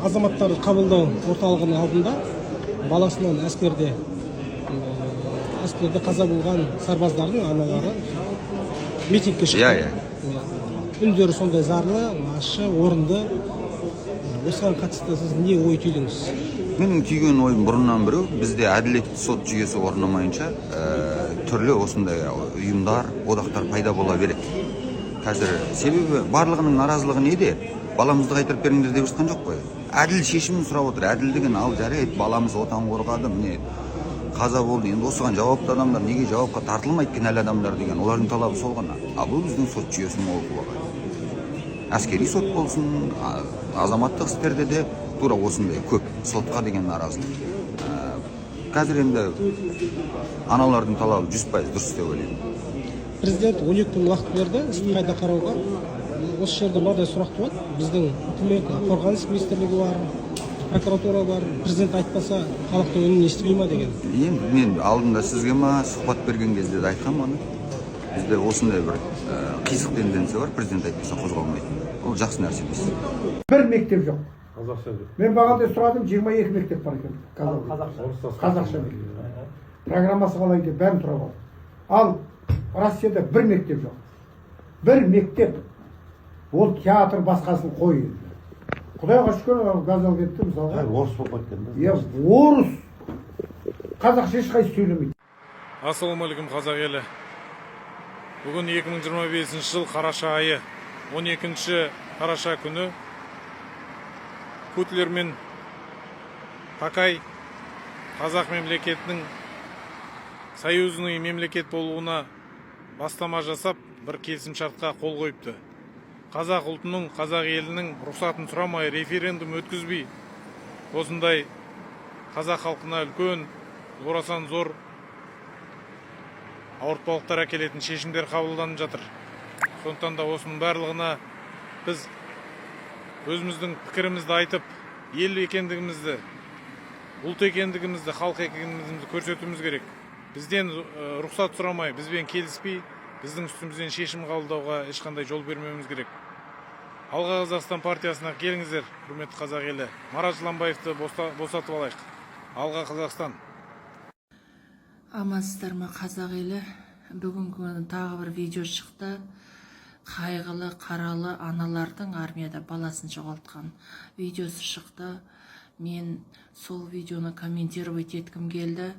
азаматтарды қабылдау орталығының алдында баласынан әскерде қаза болған сарбаздардың аналары митингке шықты. Үндері сондай зарлы, ащы, орынды. Осыған қатысты сіз не ой түйдіңіз? Менің түйген ойым бұрыннан біреу, бізде әділетті сот жүйесі орнамайынша түрлі осындай ұйымдар, одақтар пайда бола береді. Қазір себебі барлығының наразылығы неде? Баламызды қайтарып беріңдер деп жатқан жоқ қой. Әділ шешімін сұрап отыр. Әділдігін ал жарайды, баламыз отан қорғады, міне қаза болды. Енді осыған жауапты адамдар неге жауапқа тартылмайды, кінәлі адамдар деген, олардың талабы сол ғана. Ал бұл біздің сот жүйесінің олқылығы. Әскери сот болсын, азаматтық істерде де тура осындай көп сотқа деген наразылық. Қазір енді аналардың талабы 100% дұрыс деп ойлаймын. Президент 12 күн уақыт берді, істі қайта қарауға. Осы жерде мынадай сұрақ туады. Біздің үкімет, қорғаныс министрлігі бар, прокуратура бар. Президент айтпаса, халықтың үнін естімей ма деген. Енді мен алдында сізге сұхбат берген кезде де айтқанмын оны. Бізде осындай бір қисық тенденция бар, президент айтпаса қозғалмайды. Ол жақсы нәрсе емес. Бір мектеп жоқ. Қазақша. Мен бағанда сұрадым, 22 мектеп бар екен. Қазақша мектеп. Программасы қалай деп бәрін тұрап алды. Ал Россияда бір мектеп жоқ. Бір мектеп. Ол театр басқасын қой. Құдайға шүкір, газал кетті мысалға. Орыс болып кеткен да. Иә, орыс. Қазақша ешқайсы сөйлемейді. Ассалаумағалейкум қазақ елі. Бүгін 2025 жыл қараша айы 12 қараша күні Путлер мен Такай қазақ мемлекетінің союзный мемлекет болуына бастама жасап, бір келісімшартқа қол қойыпты. Қазақ ұлтының, қазақ елінің рұқсатын сұрамай, референдум өткізбей, осындай қазақ халқына үлкен, орасан зор ауыртпалықтар әкелетін шешімдер қабылданып жатыр. Сондықтан да осының барлығына біз өзіміздің пікірімізді айтып, ел екендігімізді, ұлт екендігімізді, халық екендігімізді көрсетуіміз керек. Бізден рұқсат сұрамай, бізбен келіспей, біздің үстімізден шешім қабылдауға ешқандай жол бермеуіміз керек. Алға Қазақстан партиясына келіңіздер, құрметті қазақ елі. Марат Жыланбаевты босатып алайық. Алға Қазақстан. Амансыздар ма қазақ елі? Бүгінгі тағы бір видео шықты. Қайғылы, қаралы аналардың армияда баласын жоғалтқан видеосы шықты. Мен сол видеоны комментировать еткім келді.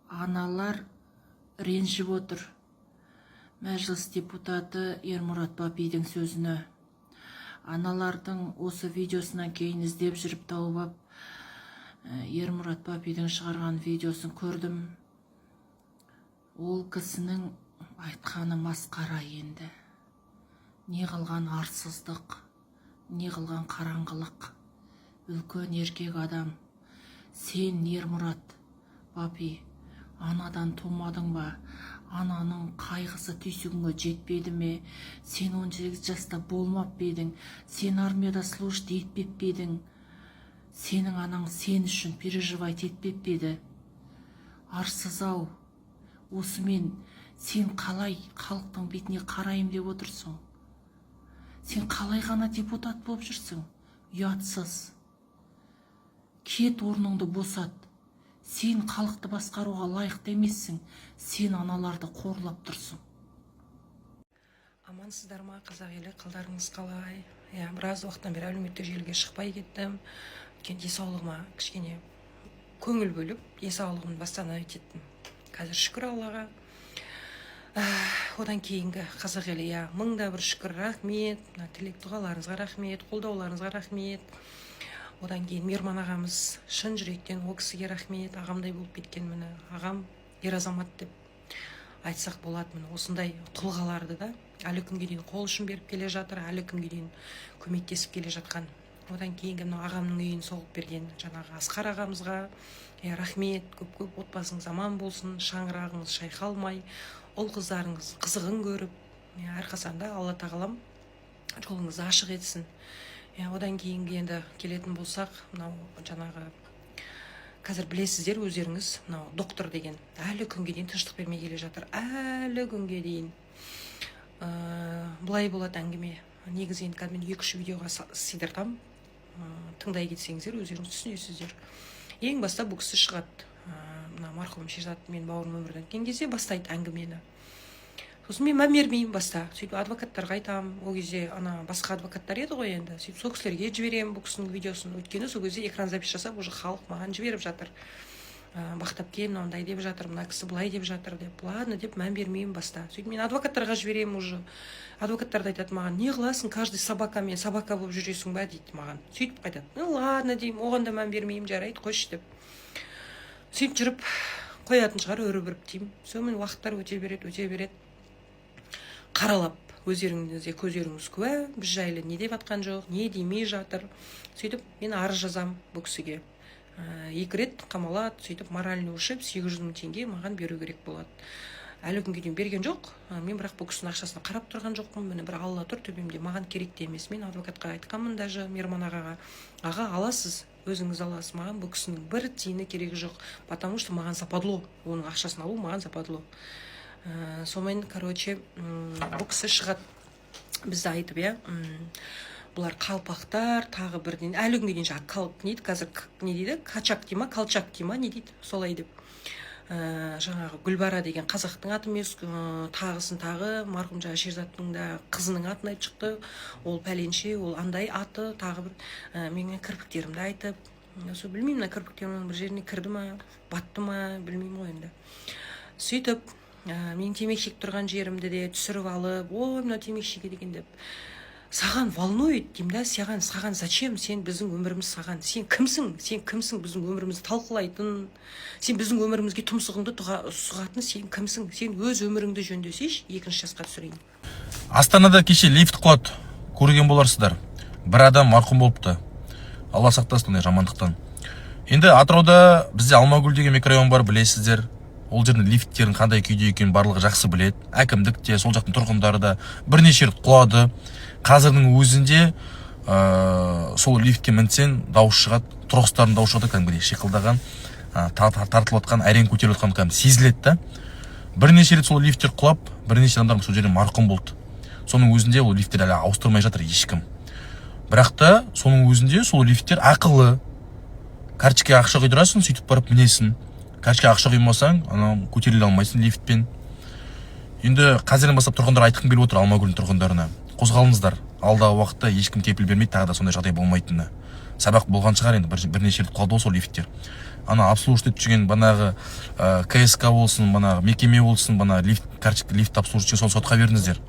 Аналар ренжіп отыр. Мәжіліс депутаты Ермұрат Бапидің сөзіне. Аналардың осы видеосынан кейін іздеп жүріп тауып, Ермұрат Бапидің шығарған видеосын көрдім. Ол кісінің айтқаны масқара енді. Не қылған арсыздық, не қылған қараңғылық. Үлкен еркек адам. Сен, Ермұрат Бапи, анадан тумадың ба? Ананың қайғысы түйсігіңе жетпеді ме? Сен 18 жаста болмап бедің? Сен армияда служит етпеп бедің? Сенің анаң сен үшін переживать етпеп беді? Арсыз-ау, осымен сен қалай халықтың бетіне қарайым деп отырсың? Сен қалай ғана депутат болып жүрсің? Ұятсыз. Кет, орныңды босат. Сен халықты басқаруға лайықты емессің. Сен аналарды қорлап тұрсың. Амансыздар ма қазақ елі, қалдарыңыз қалай? Біраз уақыттан бері әлеуметтік желіге шықпай кеттім. Денсаулығыма кішкене көңіл бөліп, денсаулығымды бастан еттім. Қазір шүкір Аллаға. Одан кейінгі қазақ елі, мыңда бір шүкір, рахмет, тілек дұғаларыңызға рахмет, қолдауларыңызға рахмет. Одан кейін Мейірман ағамыз шын жүректен ол кісіге рахмет, ағамдай болып кеткен міне. Ағам ер азамат деп айтсақ болады, міне осындай тұлғаларды да әлі күнге дейін қол ұшын беріп келе жатыр, әлі күнге дейін көмектесіп келе жатқан. Одан кейінгі ағамның үйін соғып берген жаңағы Асқар ағамызға рахмет, көп отбасыңыз аман болсын, шаңырағыңыз шайқалмай, ұл қыздарыңыз қызығын көріп, әрқашанда Алла тағалам жолыңызды ашық етсін. Одан кейінгі енді келетін болсақ, мынау жаңағы қазір білесіздер өздеріңіз, мынау доктор деген әлі күнге дейін тыныштық бермей келе жатыр. Әлі күнге дейін бұлай болады әңгіме. негізі енді қазір мен 2-3 видеоға сыйдыртам, тыңдай кетсеңіздер өздеріңіз түсінесіздер. Ең баста бұл кісі шығады, мына марқұм Шерзат мен бауырым өмірден өткен кезде бастайды әңгімені. Сосын мен мән бермеймін баста, сөйтіп адвокаттарға айтамын. Ол кезде басқа адвокаттар еді ғой енді, сөйтіп сол кісілерге жіберемін бұл кісінің видеосын. Өйткені сол кезде экран запись жасап уже халық маған жіберіп жатыр, бақтап кел, мынандай деп жатыр, мына кісі былай деп жатыр деп. Ладно деп мән бермеймін баста. Сөйтіп мен адвокаттарға жіберемін уже. Адвокаттар да айтады маған, не қыласың, каждый собакамен собака болып жүресің ба дейді маған. Сөйтіп айтады, ну ладно деймін, оған да мән бермеймін, жарайды, қойшы деп. Сөйтіп жүріп қоятын шығар, өріп деймін. Сонымен уақыттар өте береді. Қаралап, өздеріңізде көздеріңіз куә, біз жайлы не деп атқан жоқ, не демей жатыр. Сөйтіп мен арыз жазам бұл кісіге. 2 рет қамалады, сөйтіп моральный ушиб 800 000 теңге маған беру керек болады. Әлі күнге дейін берген жоқ. Мен бірақ бұл кісінің ақшасына қарап тұрған жоқпын. Міне бір Алла тұр төбемде, маған керек те емес. Мен адвокатқа айтқанмын даже Мейірман ағаға. Аға, аласыз, өзіңіз аласыз. Маған бұл кісінің бір тиыны керегі жоқ, потому что маған западло. Оның ақшасын алу маған западло. Сонымен, короче, бұл кісі шығады, бізді айтып, бұлар қалпақтар, тағы бірден, әлі күнге дейін қалып не дейді, қазір не дейді, качак дей ма, колчак дей ма, не дейді, солай деп. Жаңағы Гүлбара деген қазақтың аты емес, тағысын тағы, марқұм Шерзаттың да қызының атын айтып шықты, ол пәленше, ол андай аты, тағы бір, менің кірпіктерімді айтып, білмеймін, кірпіктерімнің бір жеріне кірді ма, батты ма, білмеймін ғой енді. Сөйтіп, мен темекі шегіп тұрған жерімді де түсіріп алып, ой, мына темекі шеге деген деп. Саған волнует деймін да, саған зачем, сен біздің өміріміз саған, сен кімсің біздің өмірімізді талқылайтын, сен біздің өмірімізге тұмсығыңды сұғатын, сен кімсің, сен өз өміріңді жөндесейші, 2-ші жасқа түсірейін. Астанада кеше лифт құлады, көрген боларсыздар. Бір адам марқұм болыпты. Алла сақтасын ондай жамандықтан. Енді Атырауда бізде Алмагүл деген микрорайон бар, білесіздер. Ол жердің лифттердің қандай күйде екенін барлығы жақсы біледі. Әкімдік те, сол жақтың тұрғындары да бірнеше рет құлады. Қазірдің өзінде сол лифтке мінсең дауыс шығады, тұрғыстардың дауыс шығады, кәдімгідей шиқылдаған, тартылып отқан, әрең көтеріліп отқан кәдімгі сезіледі да. Бірнеше рет сол лифттер құлап, бірнеше адамдар сол жерден марқұм болды. Соның өзінде ол лифттер әлі ауыстырмай жатыр ешкім. Бірақ та соның өзінде сол лифттер ақылы. Карточкаға ақша құйдырасың, сөйтіп барып мінесің. Карточкаға ақша құймасаң, көтеріле алмайсың лифтпен. Енді қазірден бастап тұрғындар айтқым келіп отыр Алмагүлдің тұрғындарына. Қозғалыңыздар. Алдағы уақытта ешкім кепіл бермейді, тағы да сондай жағдай болмайтыны. Сабақ болған шығар енді, бірнеше рет құлады сол лифттер. Обслуживать жүрген банағы КСК болсын, банағы мекеме болсын, банағы лифт обслуживать жүрген соны сотқа беріңіздер.